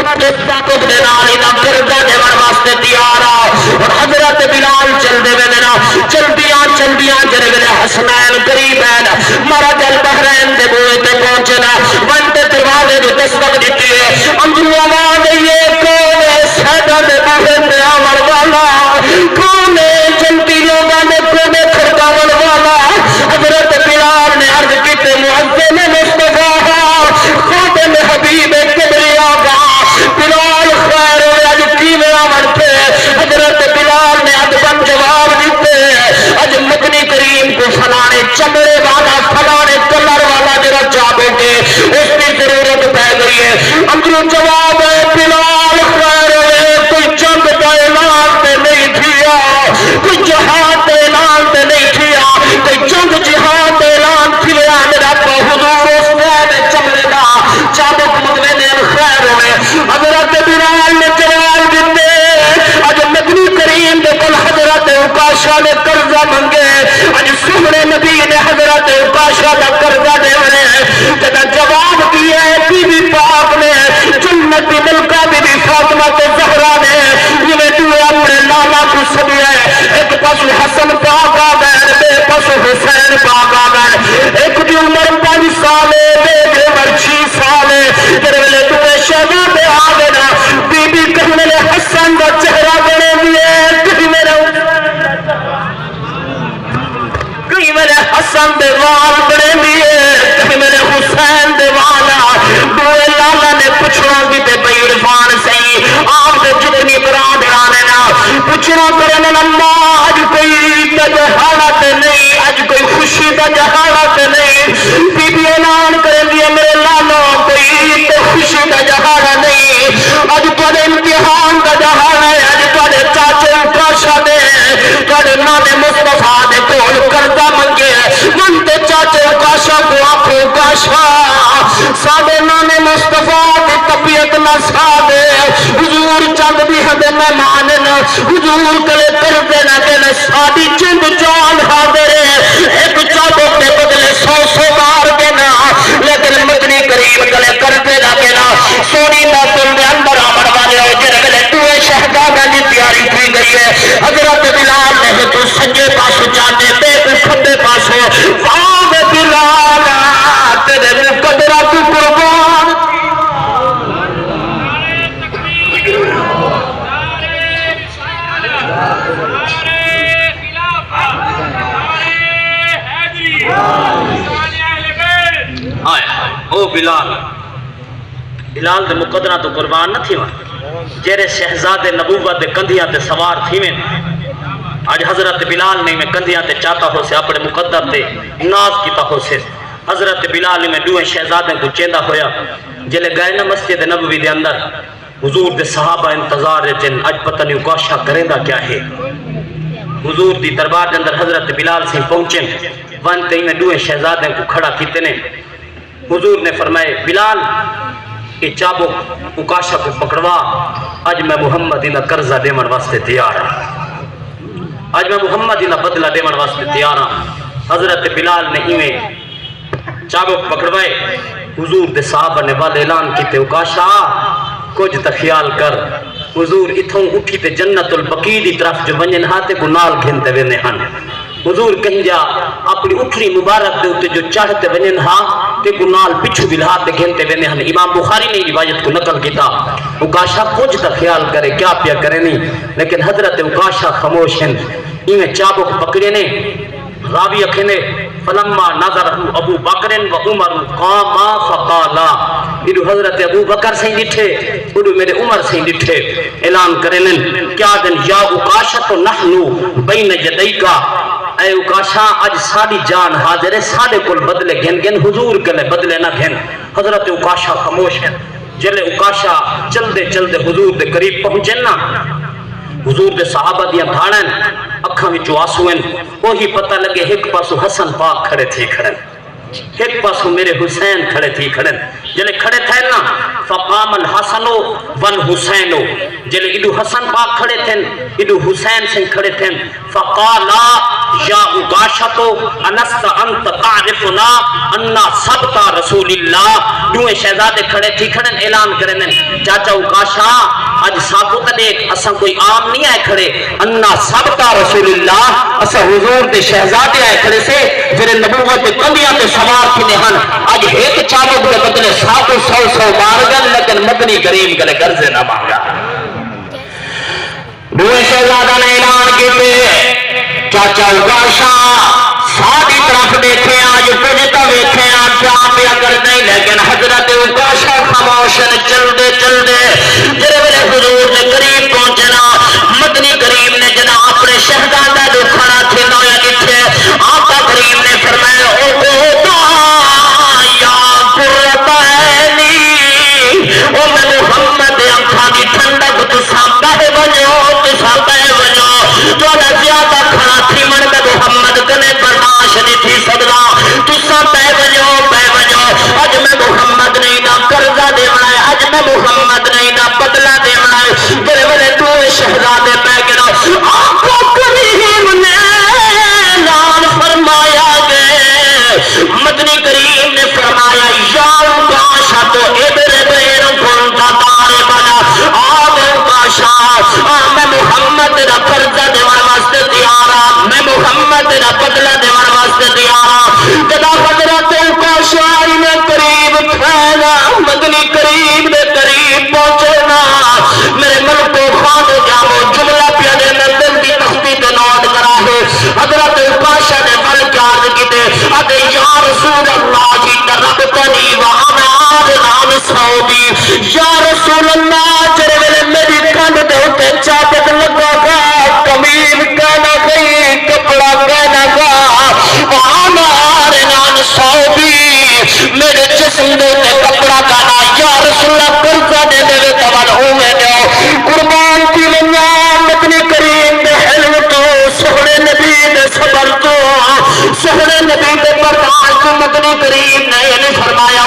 ताकत दे नाल इना करदा देवन वास्ते तैयार आ। और हजरत बिलाल चलदे वेले ना चलदियां चलदियां जरे वेले हसनैन करीब है महाराज अल बहरैन दे बूहे ते पहुंचे ना वंदे दरवाजे दी दस्तक दित्ती है। अंदरों आवाज आई है कौन है साडा दे बूहे ते आवन वाला, कौन है जंती लोगां दे कोने खड़कावन वाला। हजरत बिलाल ने अर्ज कीते मुअज्जिन मुस्तफा खादिम हबीब किबरिया का बिलाल खैर अज कीवें आवन थे। हजरत बिलाल ने अदबन जवाब दिते अज मदनी करीम को फलाने चमड़े वाला फलाने कलर वाला जरा चाबोगे उसकी जरूरत पै गई है। अंदरों जवाब है बिलाल खैर कोई जंग का ऐलान ते नहीं किया, कोई जहाद का ऐलान ते नहीं किया, कोई जंग जिहाद का ऐलान किया। मेरा हुजूर उसने चमड़े का चाबुक मुदमिन खैर हुए। हजरत बिलाल ने जवाब दिते अज मदनी करीम दे कोल हजरत उकाशा ने कर्जा मंगे, अज सोहने नबी ने हजरत उकाशा का कर्जा देवने जदा जवाब दिया बीबी पाक ने जन्नत दी मलका बीबी फातिमा ते ज़हरा ने जिवें तू अपने लाला को सदिया एक पास हसन पाक आ गए बे पास हुसैन पाक आ गए। एक दी उम्र 5 साल बे दी उम्र 6 साल तेरे वेले तू शहजादे आ गए ना बीबी कहने ले हसन का चेहरा बने दिए कहीं मेरे हसन दे वाल बने दिए कहीं मेरे हुसैन दे वाल दुए लाला ने पुछना कि भाई इरफान सही आप दे जितनी बरात आने ना पुछना करने अम्मा अज कोई हालत नहीं, अज कोई खुशी का जहालत नहीं। बीबी ऐलान कर दिया मेरे लालो कोई तो खुशी का जहाना नहीं, अज तुहाडे इम्तिहान का जहाना है। अज तुहाडे चाचे उकाशा ने तुहाडे नाने मुस्तफा दे कोल कर्जा मंगे मनते चाचे उकाशा को आखो उकाशा साडे नाने मुस्तफा की तबीयत न सादे हुजूर चंद भी हदे मेहमान न हुजूर कले करदे ना देन साडी जिंद जान हाजिर एक चाबो के बदले 100 मार देना लेकिन मदनी करीम कले करदे ना देना सोनी महफिल दे अंदर आमन वाले जिन कले टूए शहजादा की तैयारी की गई है। हजरत बिलाल ने तू सज्जे पासों जाने पे तू खब्बे पासों वाह बिलाल तेरे मुकद्दरा तू कुर्बान। ओ बिलाल बिलाल दे मुकद्दरा तो कुर्बान न थी जेरे शहजादे नबूवत दे कंधियां ते सवार थीवें। आज हजरत बिलाल ने में कंधियां ते चाहता हो से अपने मुकद्दर ते नाज कीता हो से। हजरत बिलाल में दुए शहजादे को चेंदा होया जिले गए ना मस्जिद नबवी दे अंदर हुजूर दे सहाबा इंतजार रचन अज पता नहीं उकाशा करेंदा क्या है। हुजूर दी दरबार के अंदर हजरत बिलाल से पहुंचे वन कई में दुए शहजादे को खड़ा कीते ने। हुजूर ने फरमाए बिलाल ये चाबो उकाशा को पकड़वा अज मैं मुहम्मद इना कर्जा देवन वास्ते तैयार हाँ, अज मैं मुहम्मद इना बदला देवन वास्ते तैयार हाँ। हजरत बिलाल ने इवें चाबो पकड़वाए हुजूर दे साहब ने वाल ऐलान किते उकाशा कुछ तो ख्याल कर हुजूर इथों उठी ते जन्नतुल बकी दी तरफ जो वंजन हाथे को नाल घिनते वेंदे हन। हुजूर कहीं जा अपनी उठड़ी मुबारक दे उत्ते जो चढ़ते वंजन हा ते को नाल पिछू बिलहाते घिनते वेंदे हन। इमाम बुखारी ने रिवायत को नकल किया। उकाशा कुछ तो ख्याल करे क्या पिया करे नहीं लेकिन हजरत उकाशा खामोश हैं। इवें चाबुक पकड़े ने रावी अखने फलम्मा नजर अबू बकरन व उमर कामा फकाला इदु हजरत अबू बकर से डिठे उदु मेरे उमर से डिठे ऐलान करेन क्या दिन या उकाशा तो नहनु बैन यदैका ए उकाशा आज साडी जान हाजिर है साडे कोल बदले घेन घेन हुजूर के बदले ना घेन। हजरत उकाशा खामोश है। जले उकाशा चलते चलते हुजूर के करीब पहुंचे ना हुजूर दे सहाबा दियां धाड़न अखां विचों आंसू हैं। वही पता लगे एक पासों हसन पाक खड़े थी खड़न ایک پاسوں میرے حسین کھڑے تھی کھڑن جلے کھڑے تھے نا فقام الحسن والحسین جلے ادو حسن پاک کھڑے تھے ادو حسین سے کھڑے تھے فقالا یا اگاشتو انست انت تعرفنا انا سبتا رسول اللہ دوئے شہزادے کھڑے تھی کھڑن اعلان کرنے چاچا اگاشا آج ساکو تدیک اساں کوئی عام نہیں آئے کھڑے انا سبتا رسول اللہ اساں حضور دے شہزادے آئے کھڑے سے جنہیں نبوت دے کندیاں تے سوار تھی نہن آج ایک چابک دے بدلے ساکو سو مارگن لیکن مدنی کریم کلے گرزے نہ مانگا دوئے شہزادہ نے اعلان کیتے چاچا اگاشا ساری طرف دیکھیں آج پجتا ویکھیں آج کیا پیا کر نہیں لیکن حضرت اگاشا خاموشن چل دے جرے میرے حضور نے قریب پہنچنا مدنی کریم نے جنا اپنے شہزادہ جو کھڑا تھے نویا جتھے آقا کریم نے فرمایا او گودا یا قربانی او میں محمد انکھا کی ٹھنڈک تسا بہ ونجو تو زیادہ کھڑا تھی من میں محمد کنے برداشت نہیں تھی سکدا تسا بہ ونجو اج میں محمد نہیں نہ قرضہ دیونا ہے اج میں محمد نہیں نہ بدلہ دیونا ہے جرے والے تو شہزادے پہ گرا آقا کریم نے اعلان فرمایا گئے مدنی کریم نے فرمایا یا اگاشا تو ادھر بیر کھولتا تارے بنا آگے اگاشا میں محمد را قرضہ دیوان واسطے دیارا میں محمد را بدلہ دیوان واسطے دیارا جدا حضرت اگاشا میں قریب کھانا مدنی کریم نے قریب پہنچنا میرے ملک و خان جاؤ جملہ پیانے میں دل کی تختی تو نوٹ کرا ہے حضرت اگاشا نے بل کیارد کی دے اگر یا رسول اللہ جی تربتنی وانا آدھان سعودی یا رسول اللہ چرے ویلے میری کھنڈ دے ہوتے چاپت لگا گا کمیر کہنا گئی کپڑا کہنا گا وانا آدھان سعودی میرے جسم دے کپڑا کہنا یا رسول اللہ قرضہ دے دے توان ہوئے دے قربان کی لنیا مدنی کریم دے حلم تو سہرے نبی دے صبر تو سہرے نبی دے برداشت مدنی کریم نے فرمایا